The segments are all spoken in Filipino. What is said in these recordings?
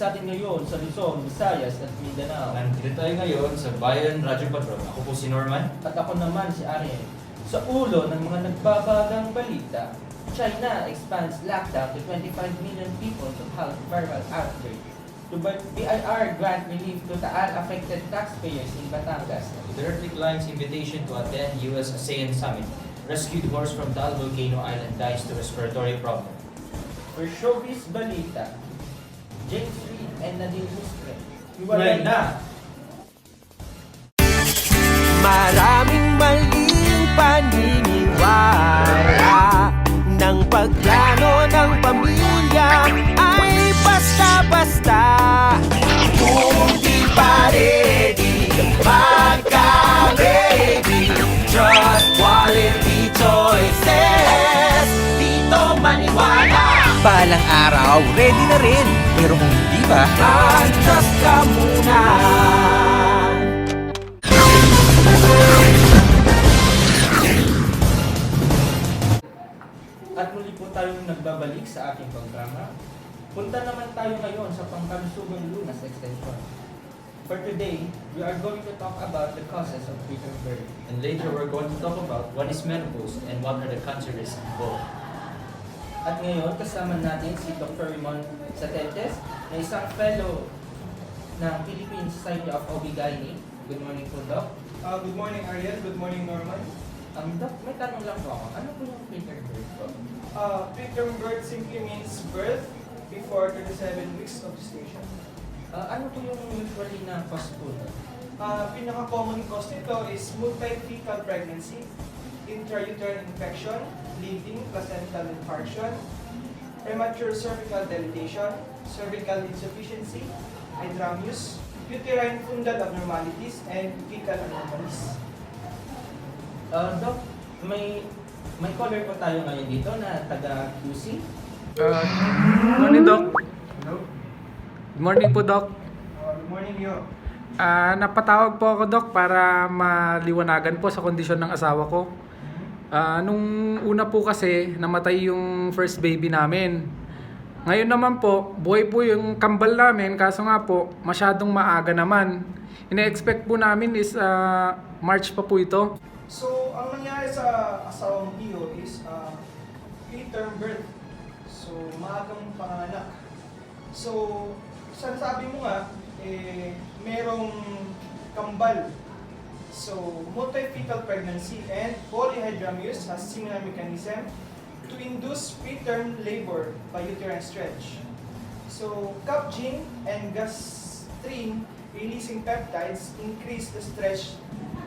sa atin ngayon sa Luzon, Visayas at Mindanao. Nandito tayo ngayon sa Bayan Radyo Patrol. Ako po si Norman. At ako naman si Ariel. Sa ulo ng mga nagbabagang balita, China expands lockdown to 25 million people to halt viral outbreak. To BIR grant relief to Taal-affected taxpayers in Batangas. Duterte declines invitation to attend U.S. ASEAN Summit. Rescued horse from Taal Volcano Island dies to respiratory problem. For showbiz balita, James Reid and Nadine Lustre. Hiwalay na! Maraming maling paniniwala ng pagplano ng pamilya ay basta-basta. Kung di pa ready magka-baby, just quality choices, dito maniwala. Balang araw, ready na rin. Pero kung hindi ba, adjust ka muna. At muli po tayong nagbabalik sa ating programa. Punta naman tayo ngayon sa Pangkalusugan Lunas Extension. For today, we are going to talk about the causes of preterm birth. And later we're going to talk about what is menopause and what are the cancer risks involved. At ngayon, kasama natin si Dr. Raymond Satentes, na isang fellow ng Philippine Society of OB-Gyne. Good morning po, Doc. Good morning, Ariel. Good morning, Norman. Doc, may tanong lang po ako. Ano po yung preterm birth po? Preterm birth simply means birth before 37 weeks of gestation. Ano po yung usually na cause po? Pinaka-common cause nito is multi-fetal pregnancy, intrauterine infection, bleeding, placental infarction, premature cervical dilatation, cervical insufficiency, hydramnios, uterine fundal abnormalities, and fecal anomalies. Doc, may caller po tayo ngayon dito na taga QC. Morning, Doc. Hello? Good morning po, Doc. Good morning, Yo. Napatawag po ako, Doc, para maliwanagan po sa kondisyon ng asawa ko. Nung una po kasi, namatay yung first baby namin. Ngayon naman po, buhay po yung kambal namin, kaso nga po, masyadong maaga naman. Ine-expect po namin is March pa po ito. So, ang nangyari sa asawang Pio is preterm birth. So, maagang panganak. So, sabi mo nga, merong kambal. So, multi-fetal pregnancy and polyhydramnios has similar mechanism to induce preterm labor by uterine stretch. So, CAP gene and gastrin releasing peptides increase the stretch.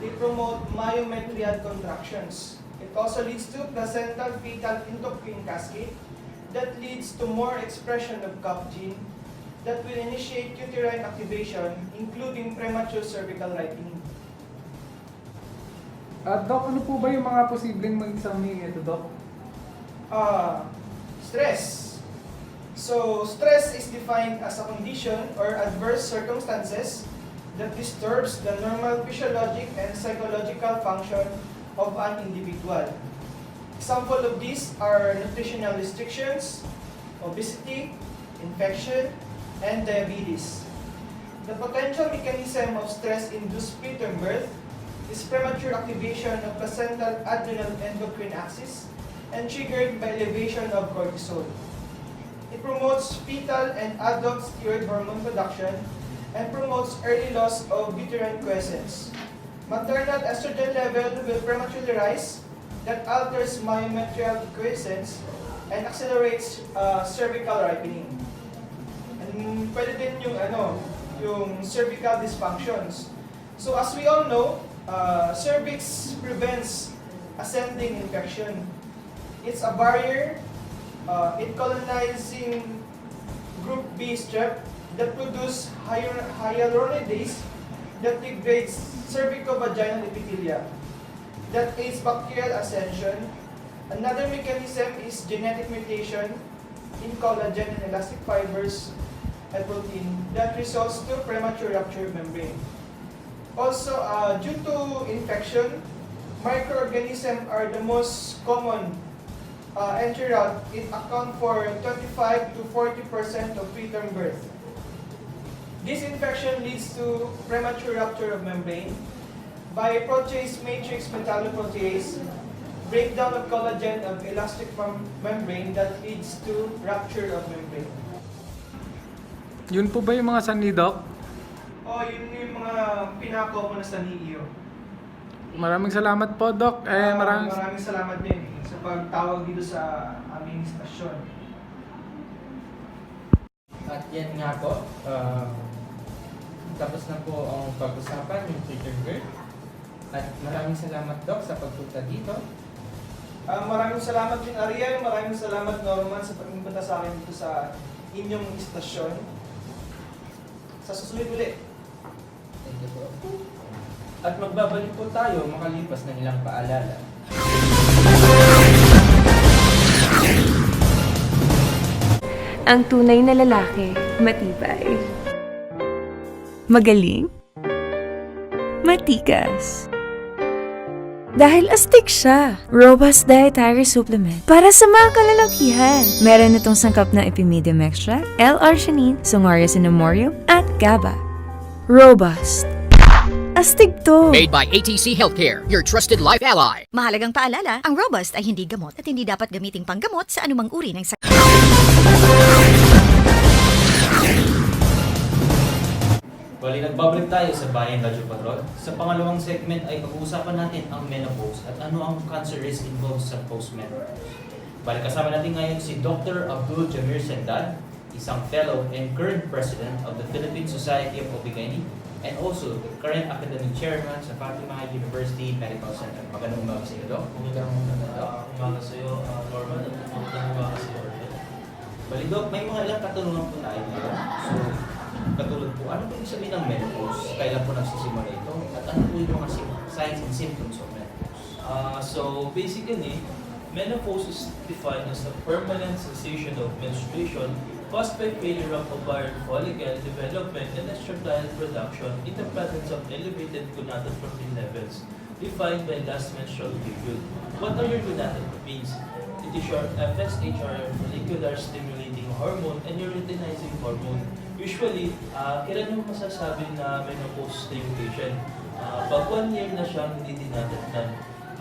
They promote myometrial contractions. It also leads to placental fetal endocrine cascade that leads to more expression of CAP gene that will initiate uterine activation, including premature cervical ripening. Doc, ano po ba yung mga posibleng mag-examine ito, Doc? Stress. So, stress is defined as a condition or adverse circumstances that disturbs the normal physiologic and psychological function of an individual. Example of these are nutritional restrictions, obesity, infection, and diabetes. The potential mechanism of stress-induced preterm birth is premature activation of placental adrenal endocrine axis and triggered by elevation of cortisol. It promotes fetal and adult steroid hormone production and promotes early loss of uterine quiescence. Maternal estrogen level will prematurely rise that alters myometrial quiescence and accelerates cervical ripening. And pwede din yung cervical dysfunctions. So as we all know, cervix prevents ascending infection. It's a barrier. It colonizing group B strep that produce hyaluronidase that degrades cervicovaginal epithelia that aids bacterial ascension. Another mechanism is genetic mutation in collagen and elastic fibers and protein that results to premature rupture of membrane. Also, due to infection, microorganisms are the most common entry route. It accounts for 35 to 40% of preterm birth. This infection leads to premature rupture of membrane by protease matrix metalloprotease, breakdown of collagen of elastic membrane that leads to rupture of membrane. Yun po ba yung mga sanhi, Doc? Yun yung mga pinako ko na sa NIO. Maraming salamat po, Doc. Maraming salamat din sa pagtawag dito sa aming stasyon. At yan nga po, tapos na po ang pag-usapan yung preterm birth. At maraming salamat, Doc, sa pagpunta dito. Maraming salamat din, Ariel. Maraming salamat, Norman, sa pag-imbita sa akin dito sa inyong istasyon. Sa susunod ulit. Thank you po. At magbabalik po tayo makalipas ng ilang paalala. Ang tunay na lalaki, matibay. Magaling. Matikas. Dahil astig siya. Robust Dietary Supplement. Para sa mga kalalakihan. Meron itong sangkap na Epimedium Extract, L-Arginine, Songaria Cinnamomorium, at GABA. Robust. Astig to. Made by ATC Healthcare, your trusted life ally. Mahalagang paalala, ang Robust ay hindi gamot at hindi dapat gamiting panggamot sa anumang uri ng sakit. Bali, nagbabalik tayo sa Bayan Radyo Patrol. Sa pangalawang segment ay pag-uusapan natin ang menopause at ano ang cancer risk involved sa postmenopause. Bali, kasama natin ngayon si Dr. Abdul Jamir Sendad, isang fellow and current president of the Philippine Society of OB-Gyne, and also the current academic chairman sa Fatima University Medical Center. Magandang umaga sa iyo, Doc. Magandang umaga sa iyo, Norman, at magandang umaga sa iyo, Arnel. Bali, Doc, may mga ilang katanungan po tayo ngayon. So, katulad po, ano po yung sabihin ng menopause? Kailan po nagsisimula ito? At ano po yung mga signs and symptoms of menopause? So basically, menopause is defined as a permanent cessation of menstruation caused by failure of ovarian follicle development and estradiol production in the presence of elevated gonadotropin levels defined by last menstrual period. What are your gonadotropins? It is your FSH or your follicular stimulating hormone and your luteinizing hormone. Usually, kailan mo masasabi na menopause na yung patient? Pag 1 year na siyang hindi dinadatnan.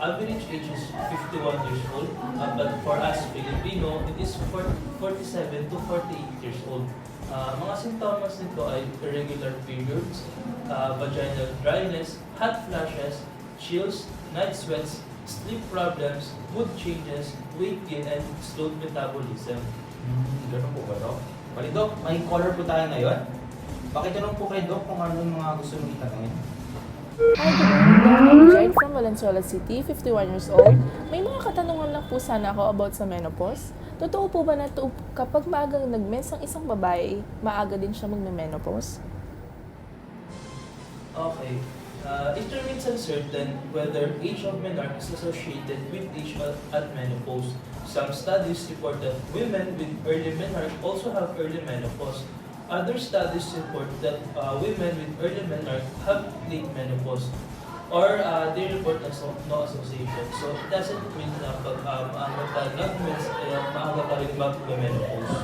Average age is 51 years old, but for us Filipino, it is 47 to 48 years old. Mga sintomas nito ay irregular periods, vaginal dryness, hot flashes, chills, night sweats, sleep problems, mood changes, weight gain, and slowed metabolism. Ganun po ba, Doc? Bali, Doc, may caller po tayo ngayon. Pakitanong po kay Doc kung ano yung mga gusto nyo itanongin. Hi, good morning. I'm Jade from Valenzuela City, 51 years old. May mga katanungan lang po sana ako about sa menopause. Totoo po ba na kapag maagang nag-mens ang isang babae, maaga din siya magme-menopause? Okay. It remains uncertain whether age of menarche is associated with age at menopause. Some studies report that women with early menarche also have early menopause. Other studies report that women with early menarche have late menopause, or they report no association. So it doesn't mean na pag maaga ka nag-mens, maaga ka rin mag-menopause.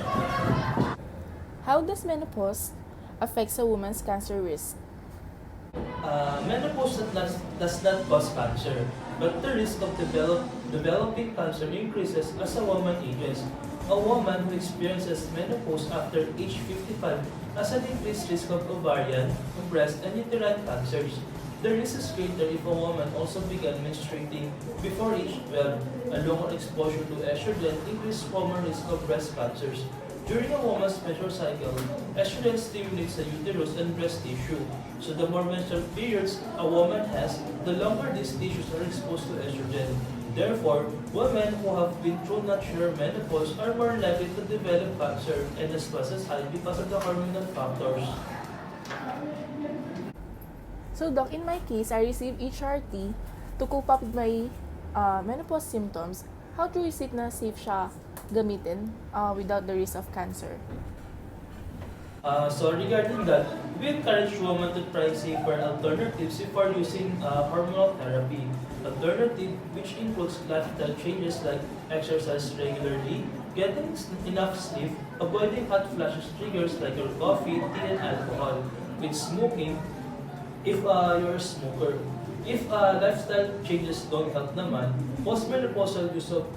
How does menopause affect a woman's cancer risk? Menopause does not cause cancer, but the risk of developing cancer increases as a woman ages. A woman who experiences menopause after age 55 has an increased risk of ovarian, breast, and uterine cancers. The risk is greater if a woman also began menstruating before age 12. A longer exposure to estrogen increases woman's risk of breast cancers. During a woman's menstrual cycle, estrogen stimulates the uterus and breast tissue. So the more menstrual periods a woman has, the longer these tissues are exposed to estrogen. Therefore, women who have been through natural menopause are more likely to develop cancer and as well as high because of the hormonal factors. So, Doc, in my case, I received HRT to cope up with my menopause symptoms. How do we sit na safe siya gamitin without the risk of cancer? So regarding that, we encourage women to try safer alternatives before using hormonal therapy. alternative, which includes lifestyle changes like exercise regularly, getting enough sleep, avoiding hot flashes triggers like your coffee, tea, and alcohol, with smoking, if you're a smoker. If lifestyle changes don't help naman, postmenopausal use of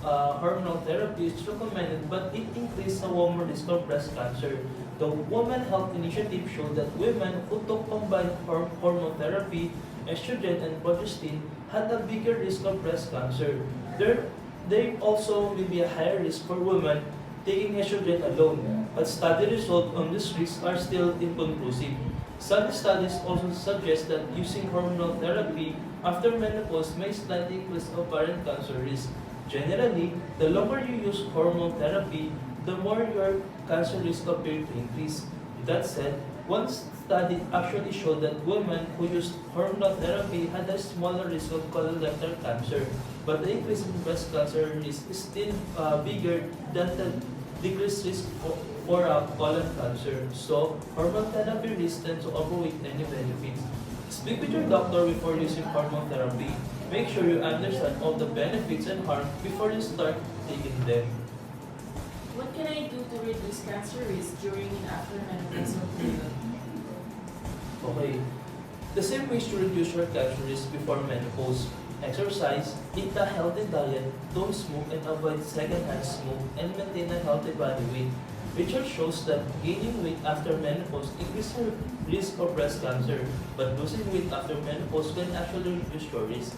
hormonal therapy is recommended, but it increases the woman risk of breast cancer. The Women Health Initiative showed that women who took combined hormone therapy, estrogen and progestin, had a bigger risk of breast cancer. There also may be a higher risk for women taking estrogen alone, but study results on this risk are still inconclusive. Some studies also suggest that using hormonal therapy after menopause may slightly increase ovarian cancer risk. Generally, the longer you use hormone therapy, the more your cancer risk appears to increase. That said, one study actually showed that women who used hormonal therapy had a smaller risk of colorectal cancer, but the increase in breast cancer risk is still bigger than the decreased risk for colon cancer. So, hormone therapy risks tend to outweigh any benefits. Speak with your doctor before using hormone therapy. Make sure you understand all the benefits and harm before you start taking them. What can I do to reduce cancer risk during and after menopausal period? Okay. The same ways to reduce your cancer risk before menopause: exercise, eat a healthy diet, don't smoke and avoid secondhand smoke, and maintain a healthy body weight. Research shows that gaining weight after menopause increases your risk of breast cancer, but losing weight after menopause can actually reduce your risk.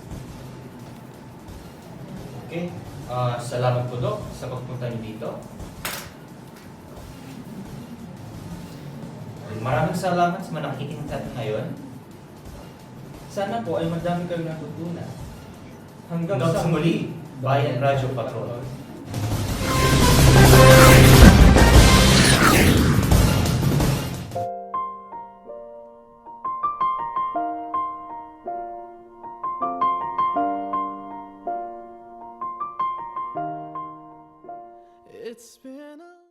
Okay. Salamat po, Doc, sa pagpunta niyo dito. Maraming salamat sa mga nakikinig natin ngayon. Sana po ay madami kayong natutunan. Hanggang Sa muli, Bayan Radyo Patrol. It's been